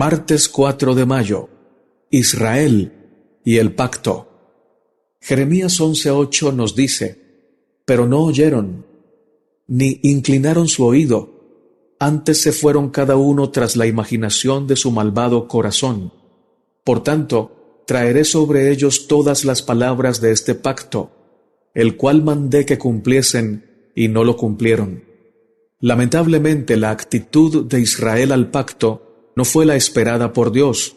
Martes 4 de mayo. Israel y el pacto. Jeremías 11:8 nos dice: pero no oyeron, ni inclinaron su oído, antes se fueron cada uno tras la imaginación de su malvado corazón. Por tanto, traeré sobre ellos todas las palabras de este pacto, el cual mandé que cumpliesen, y no lo cumplieron. Lamentablemente, la actitud de Israel al pacto no fue la esperada por Dios.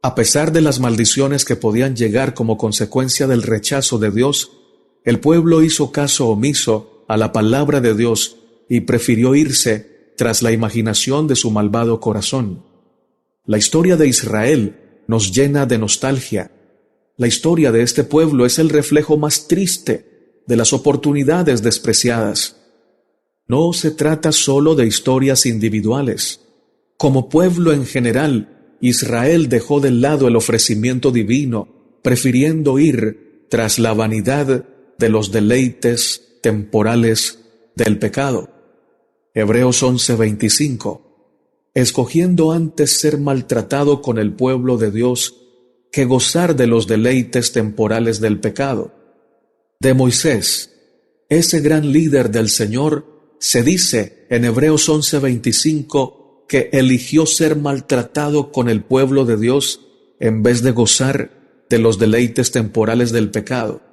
A pesar de las maldiciones que podían llegar como consecuencia del rechazo de Dios, el pueblo hizo caso omiso a la palabra de Dios y prefirió irse tras la imaginación de su malvado corazón. La historia de Israel nos llena de nostalgia. La historia de este pueblo es el reflejo más triste de las oportunidades despreciadas. No se trata solo de historias individuales. Como pueblo en general, Israel dejó de lado el ofrecimiento divino, prefiriendo ir tras la vanidad de los deleites temporales del pecado. Hebreos 11:25. Escogiendo antes ser maltratado con el pueblo de Dios que gozar de los deleites temporales del pecado. De Moisés, ese gran líder del Señor, se dice en Hebreos 11:25 que eligió ser maltratado con el pueblo de Dios en vez de gozar de los deleites temporales del pecado.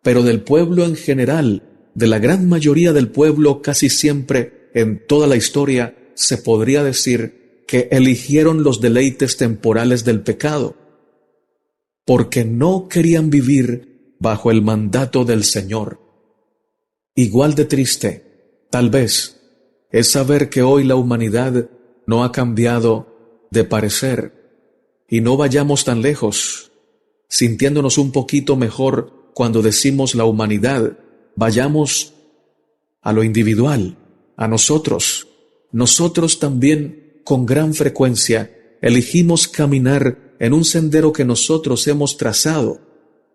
Pero del pueblo en general, de la gran mayoría del pueblo, casi siempre en toda la historia, se podría decir que eligieron los deleites temporales del pecado, porque no querían vivir bajo el mandato del Señor. Igual de triste, tal vez, es saber que hoy la humanidad no ha cambiado de parecer, y no vayamos tan lejos, sintiéndonos un poquito mejor cuando decimos la humanidad. Vayamos a lo individual, a nosotros. Nosotros también, con gran frecuencia, elegimos caminar en un sendero que nosotros hemos trazado,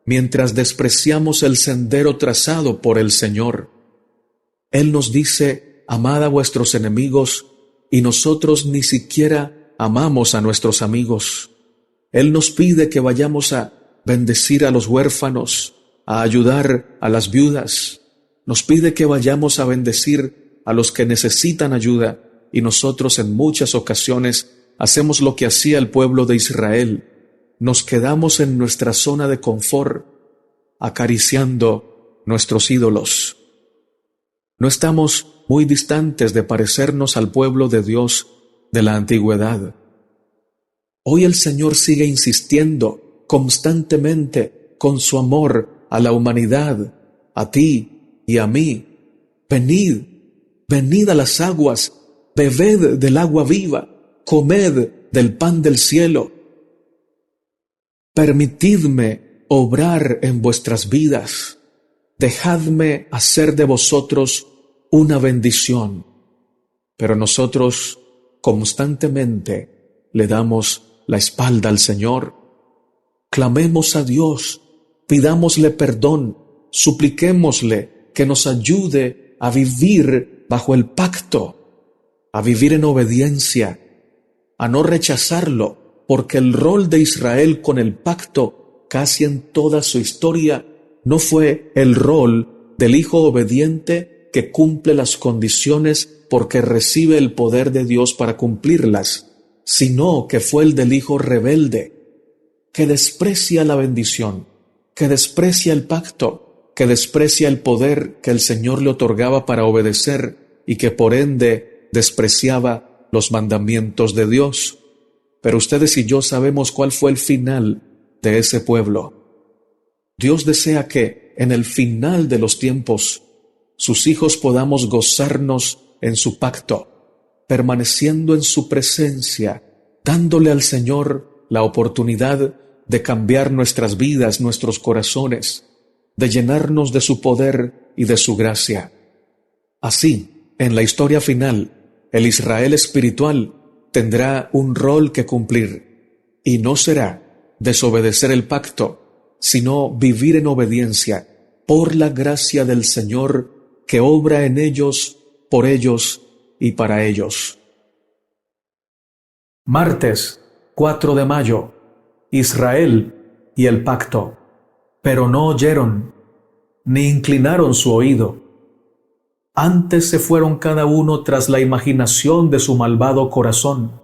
mientras despreciamos el sendero trazado por el Señor. Él nos dice: amad a vuestros enemigos, y nosotros ni siquiera amamos a nuestros amigos. Él nos pide que vayamos a bendecir a los huérfanos, a ayudar a las viudas. Nos pide que vayamos a bendecir a los que necesitan ayuda, y nosotros en muchas ocasiones hacemos lo que hacía el pueblo de Israel. Nos quedamos en nuestra zona de confort, acariciando nuestros ídolos. No estamos muy distantes de parecernos al pueblo de Dios de la antigüedad. Hoy el Señor sigue insistiendo constantemente con su amor a la humanidad, a ti y a mí. Venid, venid a las aguas, bebed del agua viva, comed del pan del cielo. Permitidme obrar en vuestras vidas, dejadme hacer de vosotros una bendición. Pero nosotros constantemente le damos la espalda al Señor. Clamemos a Dios, pidámosle perdón, supliquémosle que nos ayude a vivir bajo el pacto, a vivir en obediencia, a no rechazarlo, porque el rol de Israel con el pacto, casi en toda su historia, no fue el rol del hijo obediente que cumple las condiciones porque recibe el poder de Dios para cumplirlas, sino que fue el del hijo rebelde, que desprecia la bendición, que desprecia el pacto, que desprecia el poder que el Señor le otorgaba para obedecer y que por ende despreciaba los mandamientos de Dios. Pero ustedes y yo sabemos cuál fue el final de ese pueblo. Dios desea que, en el final de los tiempos, sus hijos podamos gozarnos en su pacto, permaneciendo en su presencia, dándole al Señor la oportunidad de cambiar nuestras vidas, nuestros corazones, de llenarnos de su poder y de su gracia. Así, en la historia final, el Israel espiritual tendrá un rol que cumplir, y no será desobedecer el pacto, sino vivir en obediencia por la gracia del Señor que obra en ellos, por ellos y para ellos. Martes 4 de mayo. Israel y el pacto. Pero no oyeron, ni inclinaron su oído. Antes se fueron cada uno tras la imaginación de su malvado corazón.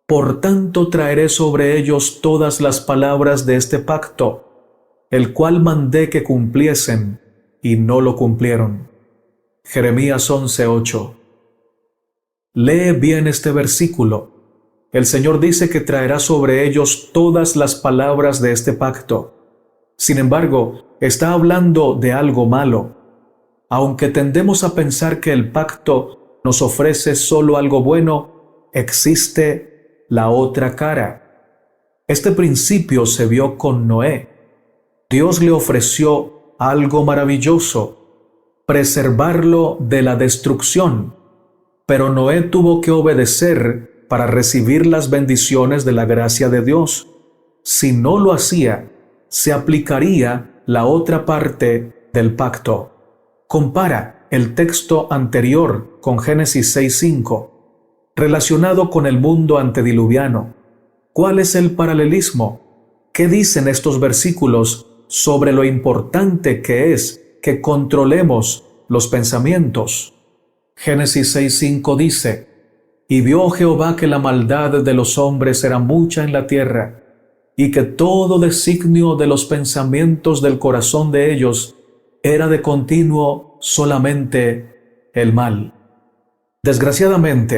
Por tanto traeré sobre ellos todas las palabras de este pacto, el cual mandé que cumpliesen, y no lo cumplieron. Jeremías 11:8. Lee bien este versículo. El Señor dice que traerá sobre ellos todas las palabras de este pacto. Sin embargo, está hablando de algo malo. Aunque tendemos a pensar que el pacto nos ofrece solo algo bueno, existe la otra cara. Este principio se vio con Noé. Dios le ofreció algo maravilloso, preservarlo de la destrucción, pero Noé tuvo que obedecer para recibir las bendiciones de la gracia de Dios. Si no lo hacía, se aplicaría la otra parte del pacto. Compara el texto anterior con Génesis 6:5, relacionado con el mundo antediluviano. ¿Cuál es el paralelismo? ¿Qué dicen estos versículos sobre lo importante que es que controlemos los pensamientos? Génesis 6:5 dice: Y vio Jehová que la maldad de los hombres era mucha en la tierra, y que todo designio de los pensamientos del corazón de ellos era de continuo solamente el mal. Desgraciadamente,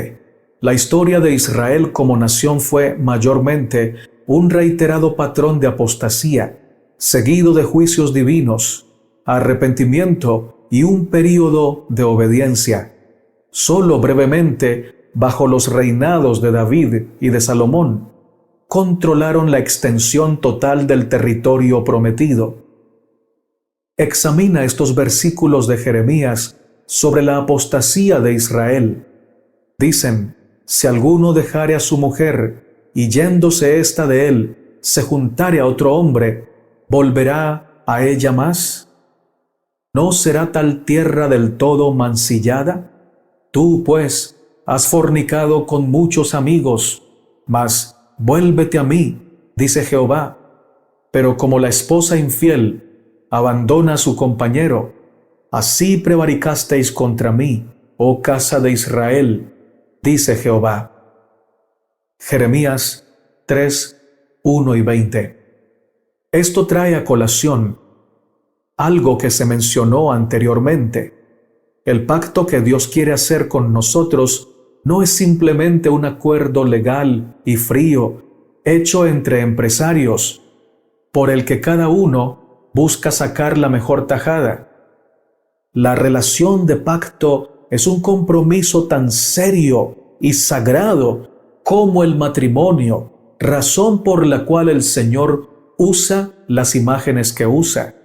la historia de Israel como nación fue mayormente un reiterado patrón de apostasía, seguido de juicios divinos, arrepentimiento y un período de obediencia. Solo brevemente, bajo los reinados de David y de Salomón, controlaron la extensión total del territorio prometido. Examina estos versículos de Jeremías sobre la apostasía de Israel. Dicen: si alguno dejare a su mujer, y yéndose ésta de él, se juntare a otro hombre, ¿volverá a ella más? ¿No será tal tierra del todo mancillada? Tú, pues, has fornicado con muchos amigos, mas vuélvete a mí, dice Jehová. Pero como la esposa infiel abandona a su compañero, así prevaricasteis contra mí, oh casa de Israel, dice Jehová. Jeremías 3, 1 y 20. Esto trae a colación algo que se mencionó anteriormente. El pacto que Dios quiere hacer con nosotros no es simplemente un acuerdo legal y frío hecho entre empresarios, por el que cada uno busca sacar la mejor tajada. La relación de pacto es un compromiso tan serio y sagrado como el matrimonio, razón por la cual el Señor usa las imágenes que usa.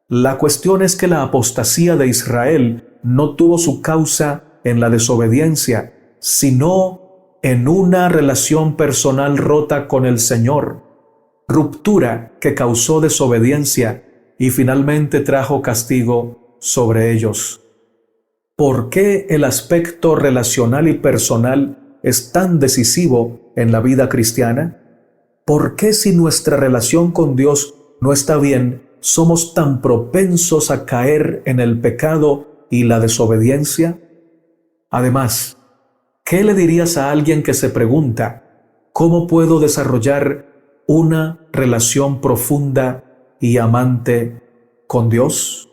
La cuestión es que la apostasía de Israel no tuvo su causa en la desobediencia, sino en una relación personal rota con el Señor. Ruptura que causó desobediencia y finalmente trajo castigo sobre ellos. ¿Por qué el aspecto relacional y personal es tan decisivo en la vida cristiana? ¿Por qué si nuestra relación con Dios no está bien, somos tan propensos a caer en el pecado y la desobediencia? Además, ¿qué le dirías a alguien que se pregunta: ¿cómo puedo desarrollar una relación profunda y amante con Dios?